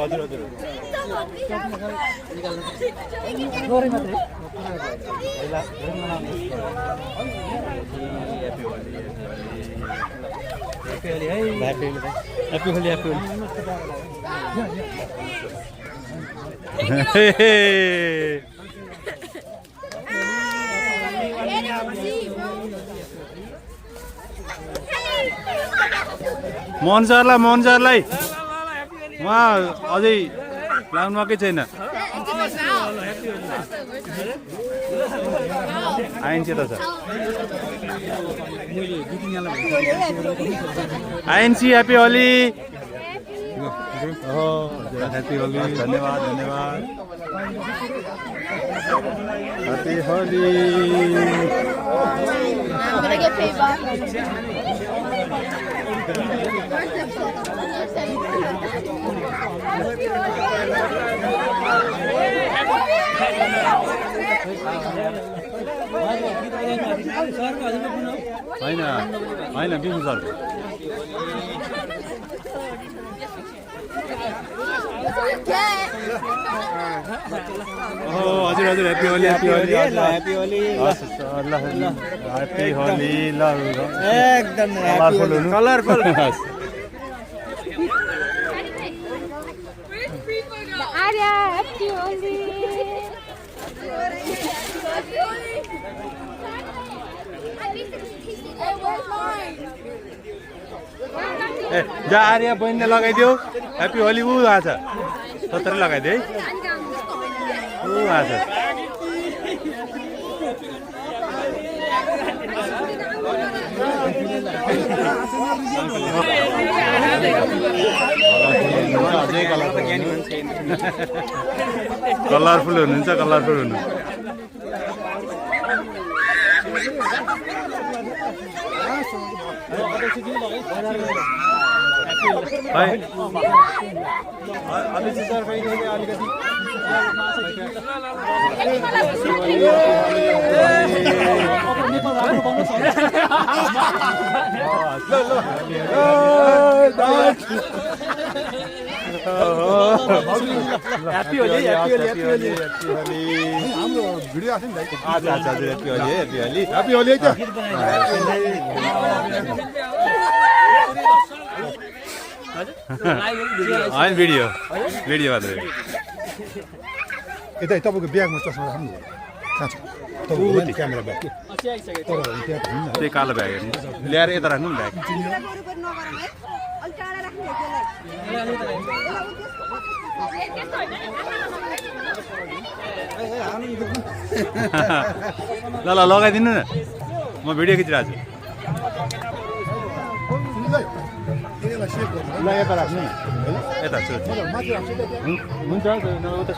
हजुर हजुर मोहन सरलाई उहाँ अझै लाउनुकै छैन आइन्छ त छ INC happy Holi happy Holi धन्यवाद धन्यवाद ह्याप्पी होली होइन बिमु सरको हजुर हजुर happy Holi happy Holi happy Holi happy Holi ल एकदम कलरफुल ए जा आर्या बहिनीले लगाइदियो ह्याप्पी होली ऊ आछ सत्तरी लगाइदियो है ऊ आछ कलरफुल हुनुहुन्छ कलरफुल हुनु ह्याप्पी होली हाम्रो भिडियो आछ नि भाइ आज आज ह्याप्पी होली त होइन भिडियो मात्रै यता तपाईँको ब्यागमा चस्मा राख्नु तपाईँको क्यामेरा ब्याग त्यही कालो ब्याग ल्याएर यता राख्नु नि ब्याग ल ल लगाइदिनु न म भिडियो खिचिरहेको छु ल यता राख्नु नि यता हुन्छ उता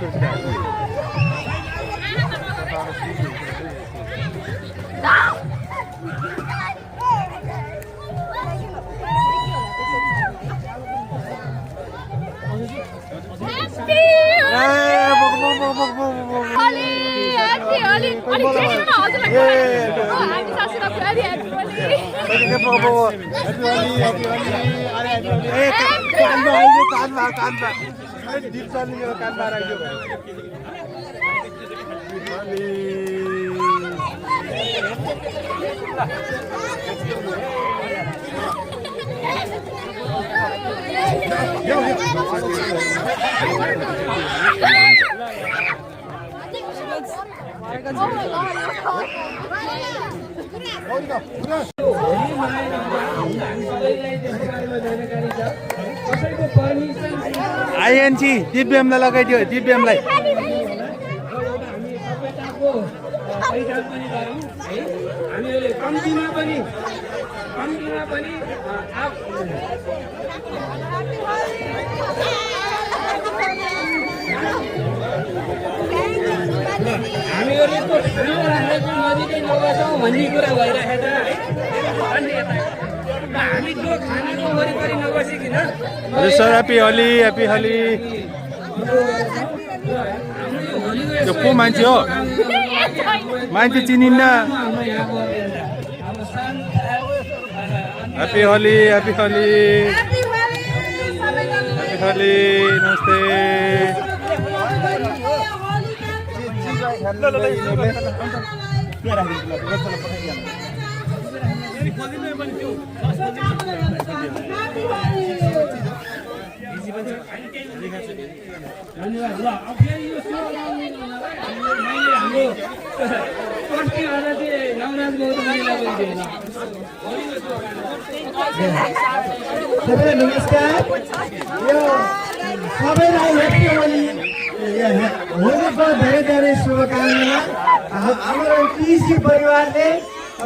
आइएनसी दिव्यमलाई लगाइदियो दिव्यमलाई हामीहरुको नजिकै नबसौँ भन्ने कुरा भइरहेछ हजुर sir happy Holi happy Holi यो को मान्छे हो मान्छे चिनिन्न happy Holi happy Holi happy Holi नमस्ते सबैलाई नमस्कार यो सबैलाई ह्याप्पी होली होलीको धेरै धेरै शुभकामना हाम्रो टिसी परिवारले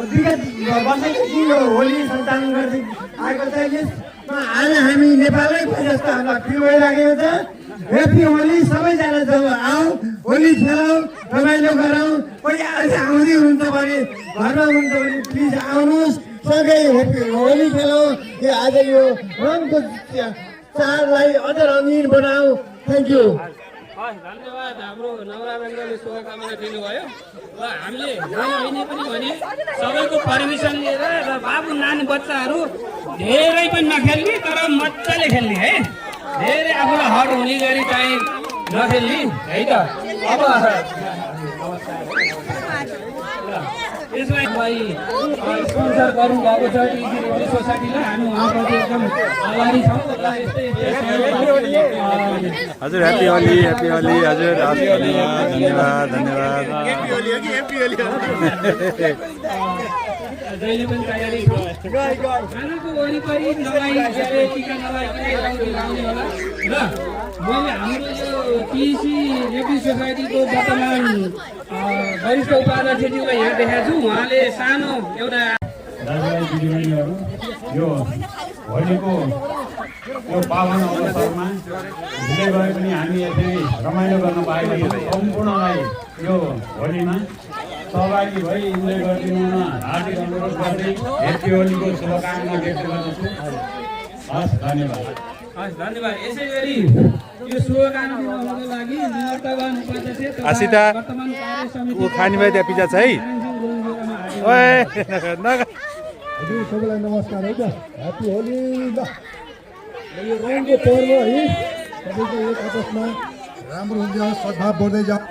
विगत वर्षदेखि यो होली सञ्चालन गर्दै आएको छ यसमा आज हामी नेपालै जस्तो हामीलाई फिल भइराखेको छ ह्याप्पी होली सबैजना जब आऊ होली खेलौँ रमाइलो गरौँ कोही आज आउँदै हुनुहुन्छ भने घरमा हुनुहुन्छ भने प्लिज आउनुहोस् सँगै होली खेलौँ यो आज यो रङको चाडलाई अझ रङ्गीन बनाऊ थ्याङ्क यू धन्यवाद हाम्रो नवराबेनले शुभकामना दिनुभयो र हामीले अहिले पनि भने सबैको पर्मिसन लिएर र बाबु नानी बच्चाहरू धेरै पनि नखेल्ने तर मजाले खेल्ने है धेरै आफूलाई हट हुने गरी चाहिँ नखेल्ने है त अब यसलाई स्पोन्सर गर्नुभएको छ टिसी रेडियो सोसाइटीलाई हामी उहाँप्रति एकदम आभारी छौँ र यस्तै हजुर ह्याप्पी होली हजुर धन्यवाद धन्यवाद जहिले पनि तयारी छ खानाको वरिपरि नलाइ टिका नलाइकन होला र मैले हाम्रो यो टिसी रेडियो सोसाइटीको वर्तमान वरिष्ठ उपाध्यक्षज्यूलाई यहाँ देखाएको छु उहाँले सानो एउटा दाजुभाइ दिदीबहिनीहरू यो होलीको यो पावन अवसरमा हुँदै गए पनि हामी यसरी रमाइलो गर्न पाएपछि सम्पूर्णलाई यो होलीमा सहभागी भई इन्जोय गरिदिनु हार्दिक अनुरोध गर्दै ह्याप्पी होलीको शुभकामना व्यक्त गर्दछु हस् धन्यवाद धन्यवाद यसै गरी यो शुभकामना दिनको लागि निवर्तमान उपाध्यक्ष आसिता वर्तमान कार्य समिति ऊ खाने भाइ त्यहाँ पिज्जा छ है ओए हजुर सबैलाई नमस्कार है त ह्याप्पी होली ल यो रङको पर्व है सबैको एक आपसमा राम्रो हुन्छ सद्भाव बढ्दै जाऊ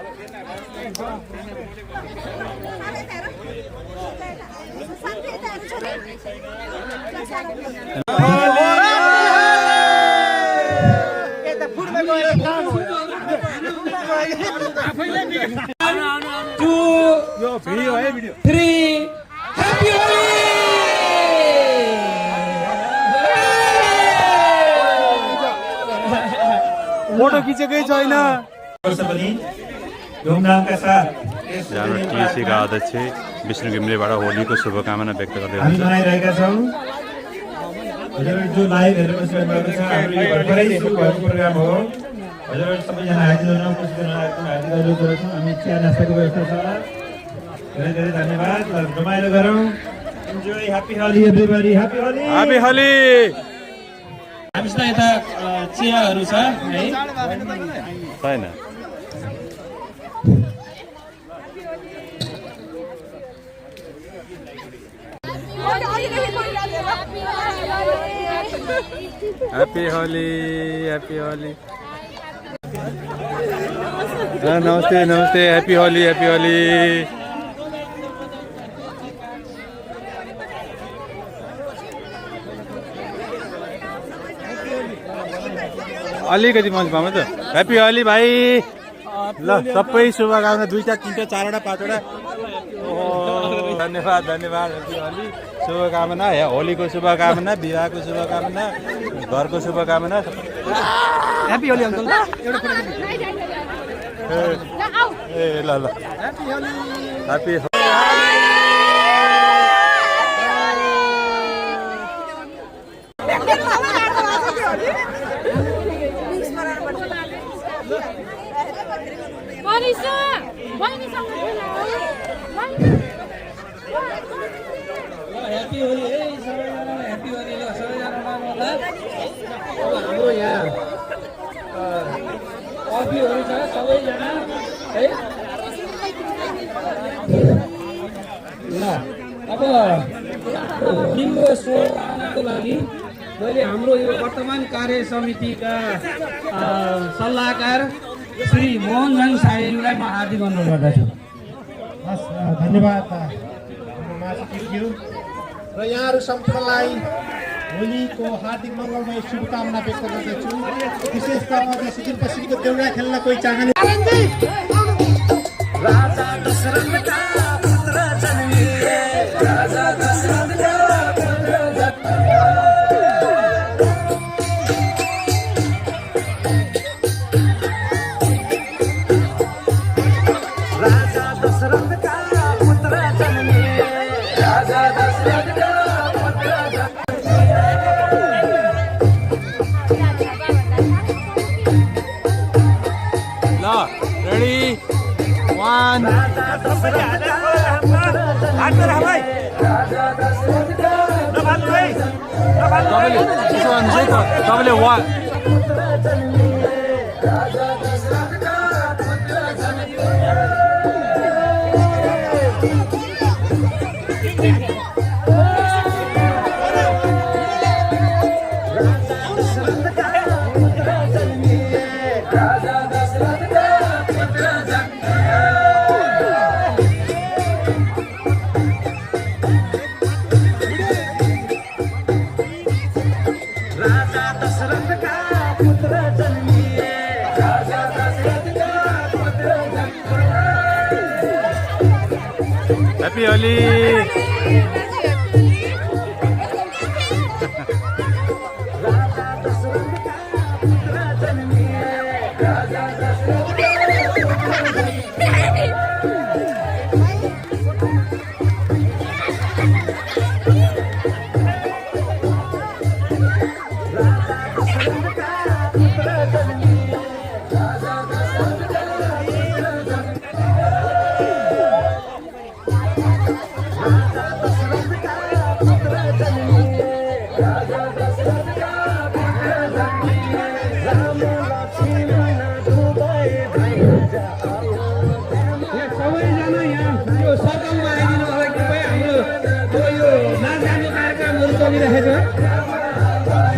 यो भिडियो है भिडियो 3 ह्याप्पी होली फोटो खिचेकै छैन धुमधामका साथ हाम्रो टिसीका अध्यक्ष विष्णु घिम्रेबाट होलीको शुभकामना व्यक्त गर्दै हामी हुनुहुन्छ मनाइरहेका छौँ हजुर जो लाइभ हेरेर बसिरहनु भएको छ हाम्रो यो भर्खरै सुरु भएको प्रोग्राम हो हजुर सबैजना हाजिर हुन पुष्टिन हाजिर गरिरहेको छौँ हामी चिया नास्ताको व्यवस्था छ धेरै धेरै धन्यवाद रमाइलो गरौँ enjoy happy Holi everybody happy Holi happy Holi हामीसँग यता चियाहरू छ है छैन ह्याप्पी होली नमस्ते नमस्ते ह्याप्पी होली अलिकति मान्छे पाउनु त ह्याप्पी होली भाइ ल सबै शुभकामना 2टा 3टा 4वटा 5वटा धन्यवाद धन्यवाद ह्याप्पी होली शुभकामना होलीको शुभकामना विवाहको शुभकामना घरको शुभकामना ह्याप्पी होली अङ्कल ए ल ल ह्याप्पी होली ह्याप्पी होली ल अब लिम्बू सोको लागि मैले हाम्रो यो वर्तमान कार्य समितिका सल्लाहकार श्री मोहनजङ साईज्यूलाई म हार्दिक अनुरोध गर्दछु। हस्, धन्यवाद महासचिवज्यू र यहाँहरू सम्पूर्णलाई होलीको हार्दिक मङ्गलमय शुभकामना व्यक्त गर्दछु। विशेष त म सिक्किम पश्चिमको देउडा खेल्न कोही चाहने राजा दशरथका पुत्र जन्मिए, राजा दशरथका पुत्र जन्मिए। राजा दशरथका पुत्र जन्मिए, राजा दशरथका पुत्र जन्मिए। ल रेडी 1 तपाईँले Happy Holi!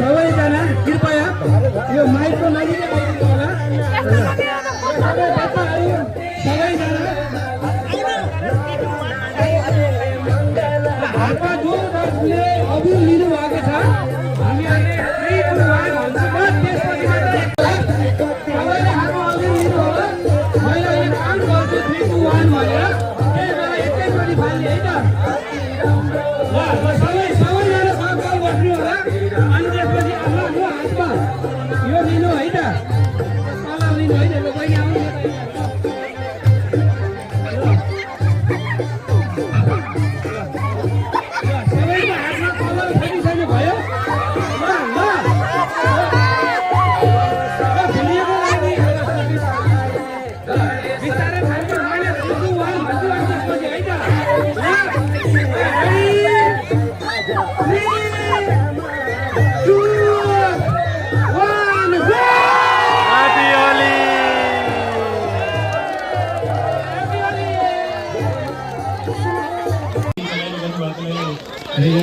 सबैजना कृपया यो माइकको नजिकै आइदिनु होला। हातमा जो दर्शकले अघि लिनु भएको छ हामीहरूले 3 2 1 भन्छौँ, त्यसपछि सबैले हातमा अघि लिनु होला। मैले अहिले काउन्ट गर्छु 3 2 1 भनेर, त्यही भएर एकैचोटि फाल्ने है त। ल सबैजना सङ्कल्प बस्नु होला। अनि त्यसपछि आफ्नो हातमा यो लिनु है त, कलर लिनु है त। ल बहिनी आउनु न त। सबैको हातमा कलर फेरिसक्नु भयो। खेलिएको लागि बिस्तारै फाल्नु। मैले 3 2 1 भन्छु अनि त्यसपछि है त। Happy Holi!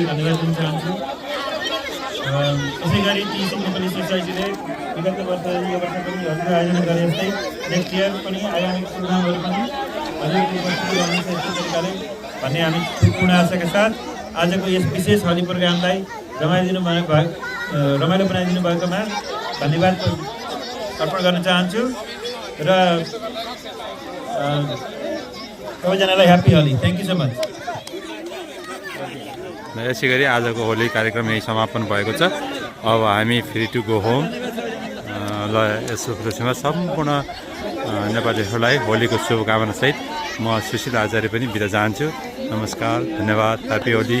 धन्यवाद दिन चाहन्छु। यसै गरी टिसी नेपाली सोसाइटीले विगतको वर्ष यो वर्ष पनि हजुर आयोजना गरे जस्तै नेक्स्ट इयर पनि आगामी प्रोग्रामहरू पनि हजुरको उपस्थिति रहन्छ यस्तो तरिकाले भन्ने हामी पूर्ण आशाका साथ आजको यस विशेष होली प्रोग्रामलाई रमाइलो बनाइदिनु भएकोमा धन्यवाद अर्पण गर्न चाहन्छु र सबैजनालाई happy Holi. Thank you so much. यसै गरी आजको होली कार्यक्रम यही समापन भएको छ। अब हामी फ्री टु गो होम। ल यस उपलक्ष्यमा सम्पूर्ण नेपालीहरूलाई होलीको शुभकामना सहित म सुशील आचार्य पनि बिदा चाहन्छु। नमस्कार, धन्यवाद, ह्याप्पी होली।